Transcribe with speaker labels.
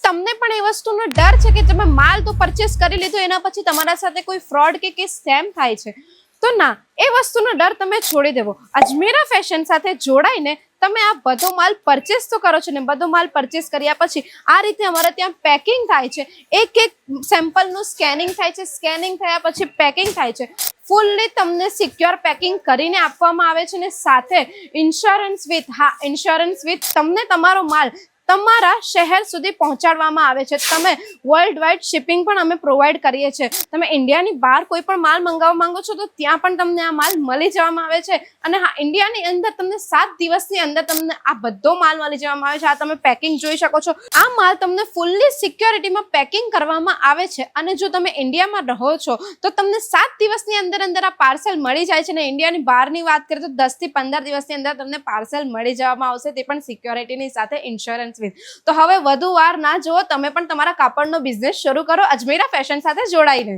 Speaker 1: તમને પણ એ વસ્તુનો ડર છે કે તમે માલ તો પરચેસ કરી લીધો, એના પછી તમારા સાથે કોઈ ફ્રોડ કે સ્કેમ થાય છે, તો ના, એ વસ્તુનો ડર તમે છોડી દેવો. અજમેરા ફેશન સાથે જોડાઈને તમે આ બધો માલ પરચેસ તો કરો છો ને, બધો માલ પરચેસ કર્યા પછી આ રીતે અમારે ત્યાં પેકિંગ થાય છે. એક સેમ્પલનું સ્કેનિંગ થાય છે, સ્કેનિંગ થયા પછી પેકિંગ થાય છે. ફૂલ્લી તમને સિક્યોર પેકિંગ કરીને આપવામાં આવે છે ને સાથે ઇન્સ્યોરન્સ વિથ, હા, ઇન્સ્યોરન્સ વિથ તમને તમારો માલ તમારા શહેર સુધી પહોંચાડવામાં આવે છે. તમે વર્લ્ડ વાઇડ શિપિંગ પણ અમે પ્રોવાઈડ કરીએ છીએ. તમે ઇન્ડિયાની બહાર કોઈ પણ માલ મંગાવવા માંગો છો તો ત્યાં પણ તમને આ માલ મળી જવામાં આવે છે. અને હા, ઇન્ડિયાની અંદર તમને 7 દિવસની અંદર તમને આ બધો માલ મળી જવામાં આવે છે. આ તમે પેકિંગ જોઈ શકો છો. આ માલ તમને ફૂલ્લી સિક્યોરિટીમાં પેકિંગ કરવામાં આવે છે. અને જો તમે ઇન્ડિયામાં રહો છો તો તમને 7 દિવસની અંદર આ પાર્સલ મળી જાય છે. ને ઇન્ડિયાની બહારની વાત કરીએ તો 10 થી 15 દિવસની અંદર તમને પાર્સલ મળી જવામાં આવશે, તે પણ સિક્યોરિટીની સાથે ઇન્સ્યોરન્સ. તો હવે વધુ વાર ના જુઓ, તમે પણ તમારા કાપડનો બિઝનેસ શરૂ કરો અજમેરા ફેશન સાથે જોડાઈને.